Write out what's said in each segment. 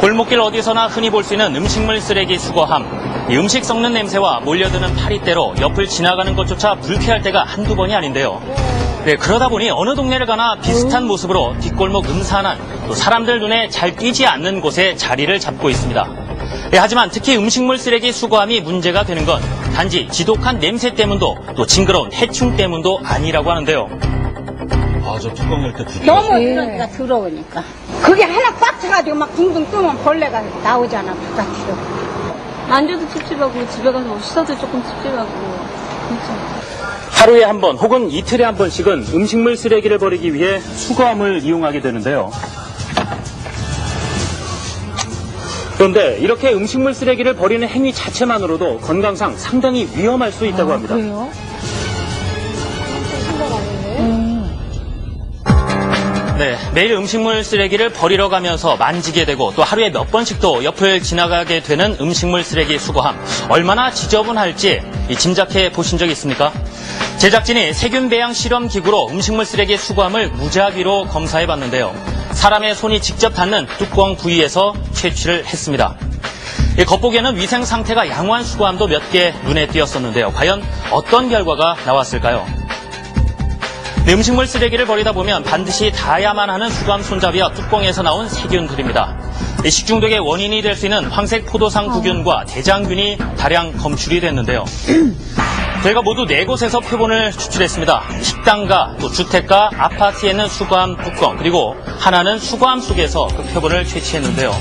골목길 어디서나 흔히 볼 수 있는 음식물 쓰레기 수거함. 이 음식 썩는 냄새와 몰려드는 파리떼로 옆을 지나가는 것조차 불쾌할 때가 한두 번이 아닌데요. 네, 그러다 보니 어느 동네를 가나 비슷한 모습으로 뒷골목 음산한 또 사람들 눈에 잘 띄지 않는 곳에 자리를 잡고 있습니다. 네, 하지만 특히 음식물 쓰레기 수거함이 문제가 되는 건 단지 지독한 냄새 때문도 또 징그러운 해충 때문도 아니라고 하는데요. 아, 저 뚜껑 열 때 너무 그러니까 더러우니까. 그게 하나 꽉 차가지고 막 둥둥 뜨면 벌레가 나오잖아, 바깥으로. 만져도 찝찝하고 집에 가서 뭐 씻어도 조금 찝찝하고 진짜. 하루에 한 번 혹은 이틀에 한 번씩은 음식물 쓰레기를 버리기 위해 수거함을 이용하게 되는데요. 그런데 이렇게 음식물 쓰레기를 버리는 행위 자체만으로도 건강상 상당히 위험할 수 있다고 합니다. 그래요? 네, 매일 음식물 쓰레기를 버리러 가면서 만지게 되고 또 하루에 몇 번씩도 옆을 지나가게 되는 음식물 쓰레기 수거함. 얼마나 지저분할지 짐작해 보신 적 있습니까? 제작진이 세균 배양 실험 기구로 음식물 쓰레기 수거함을 무작위로 검사해 봤는데요. 사람의 손이 직접 닿는 뚜껑 부위에서 채취를 했습니다. 겉보기에는 위생 상태가 양호한 수거함도 몇 개 눈에 띄었었는데요. 과연 어떤 결과가 나왔을까요? 음식물 쓰레기를 버리다 보면 반드시 닿아야만 하는 수거함 손잡이와 뚜껑에서 나온 세균들입니다. 식중독의 원인이 될 수 있는 황색 포도상 구균과 대장균이 다량 검출이 됐는데요. 저희가 모두 4곳에서 표본을 추출했습니다. 식당과 또 주택가, 아파트에 있는 수거함 뚜껑, 그리고 하나는 수거함 속에서 그 표본을 채취했는데요.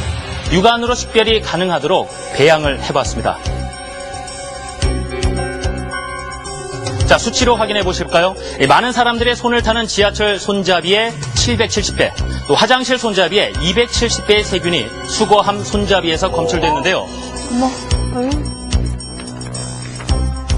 육안으로 식별이 가능하도록 배양을 해봤습니다. 자, 수치로 확인해 보실까요? 많은 사람들의 손을 타는 지하철 손잡이에 770배, 또 화장실 손잡이에 270배의 세균이 수거함 손잡이에서 검출됐는데요.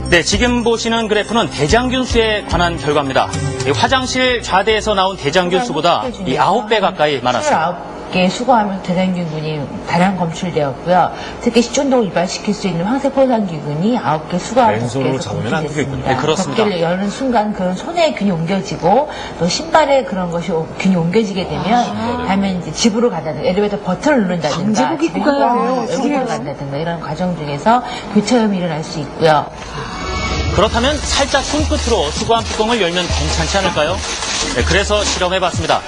네, 지금 보시는 그래프는 대장균 수에 관한 결과입니다. 화장실 좌대에서 나온 대장균 수보다 9배 가까이 많았습니다. 29개 수거하면 대장균군이 다량 검출되었고요. 특히 식중독을 유발시킬 수 있는 황색포도상균이 9개 수거함 왼손으로 덮개에서 잡으면 안 검출됐습니다. 네, 그렇습니다. 덮개를 여는 순간 그런 손에 균이 옮겨지고 또 신발에 그런 것이 균이 옮겨지게 되면 다음에 이제 집으로 간다든가 엘리베이터 버튼을 누른다든가 강제복 입고 가야 돼요. 외국으로 간다든가 이런 과정 중에서 교차염이 일어날 수 있고요. 그렇다면 살짝 손끝으로 수거함 뚜껑을 열면 괜찮지 않을까요? 네, 그래서 실험해봤습니다.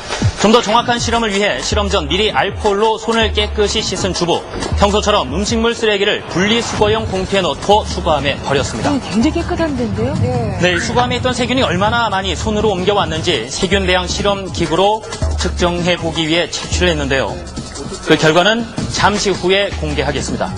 좀 더 정확한 실험을 위해 실험 전 미리 알코올로 손을 깨끗이 씻은 주부. 평소처럼 음식물 쓰레기를 분리수거용 봉투에 넣고 수거함에 버렸습니다. 굉장히 깨끗한 데인데요? 네, 수거함에 있던 세균이 얼마나 많이 손으로 옮겨왔는지 세균 배양 실험 기구로 측정해보기 위해 채취를 했는데요. 그 결과는 잠시 후에 공개하겠습니다.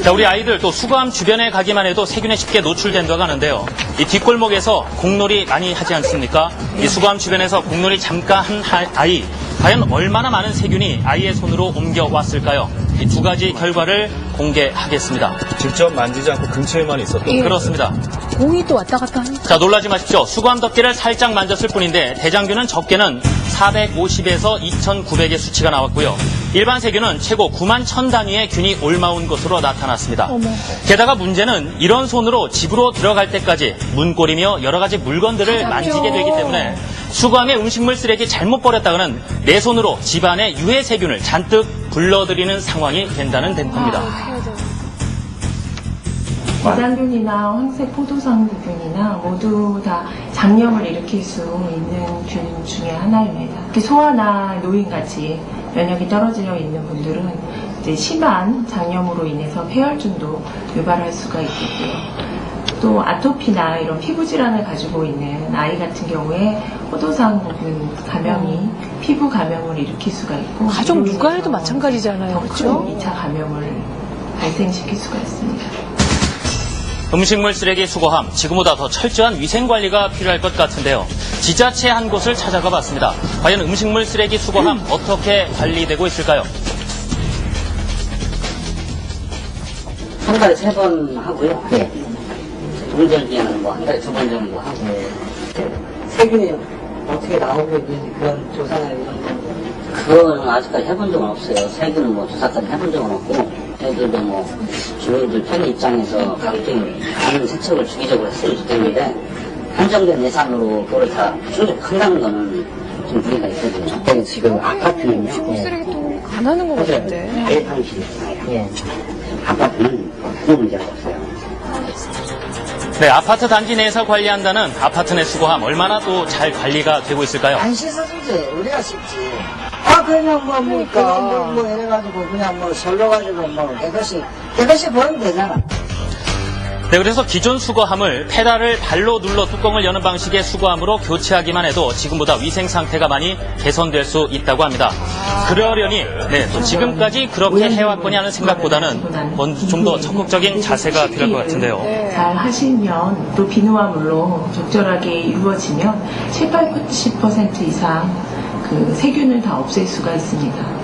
자, 우리 아이들 또 수거함 주변에 가기만 해도 세균에 쉽게 노출된다고 하는데요. 이 뒷골목에서 공놀이 많이 하지 않습니까? 이 수거함 주변에서 공놀이 잠깐 한 아이, 과연 얼마나 많은 세균이 아이의 손으로 옮겨왔을까요? 이 두 가지 결과를 공개하겠습니다. 직접 만지지 않고 근처에만 있었던 그렇습니다. 공이 또 왔다 갔다 하니까. 자, 놀라지 마십시오. 수거함 덮개를 살짝 만졌을 뿐인데 대장균은 적게는 450에서 2,900의 수치가 나왔고요. 일반 세균은 최고 9만 1,000 단위의 균이 옮아온 것으로 나타났습니다. 게다가 문제는 이런 손으로 집으로 들어갈 때까지 문고리며 여러 가지 물건들을 만지게 되기 때문에 수거함에 음식물 쓰레기 잘못 버렸다가는 내 손으로 집안에 유해 세균을 잔뜩 불러들이는 상황이 된다는 겁니다. 대장균이나 황색 포도상구균이나 모두 다 장염을 일으킬 수 있는 균 중에 하나입니다. 특히 소아나 노인같이 면역이 떨어져 있는 분들은 이제 심한 장염으로 인해서 폐혈증도 유발할 수가 있겠고요. 또 아토피나 이런 피부 질환을 가지고 있는 아이 같은 경우에 포도상구균 감염이 피부 감염을 일으킬 수가 있고 가족 육아에도 마찬가지잖아요. 그렇죠? 2차 감염을 발생시킬 수가 있습니다. 음식물 쓰레기 수거함, 지금보다 더 철저한 위생관리가 필요할 것 같은데요. 지자체 한 곳을 찾아가 봤습니다. 과연 음식물 쓰레기 수거함 어떻게 관리되고 있을까요? 한 달에 3번 하고요. 네. 동절기에는 뭐 한 달에 2번 정도 하고. 세균이 어떻게 나오고 있는지 그런 조사나 이런 거. 그거는 아직까지 해본 적은 없어요. 세균은 뭐 조사까지 해본 적은 없고. 애들도 뭐 주민들 편의 입장에서 각종 많은 세척을 주기적으로 했으면 좋겠는데 한정된 예산으로 그걸 다 충족한다는 거는 좀 무리가 있거든요. 지금 아파트는요. 안 하는 것 같은데. 매일 방식이잖아요. 아파트는 아무 문제가 없어요. 네, 아파트 단지 내에서 관리한다는 아파트 내 수거함 얼마나 또 잘 관리가 되고 있을까요? 안 씻어주지. 우리가 씻지. 아, 그냥 뭐 이래가지고 그냥 뭐 설러가지고 뭐 깨끗이 보이면 되잖아. 네, 그래서 기존 수거함을 페달을 발로 눌러 뚜껑을 여는 방식의 수거함으로 교체하기만 해도 지금보다 위생 상태가 많이 개선될 수 있다고 합니다. 그러려니 또 지금까지 그렇게 해왔거니 하는 생각보다는 좀 더 적극적인 자세가 필요할 것 같은데요. 잘 하시면 또 비누와 물로 적절하게 이루어지면 70~80% 이상 그 세균을 다 없앨 수가 있습니다.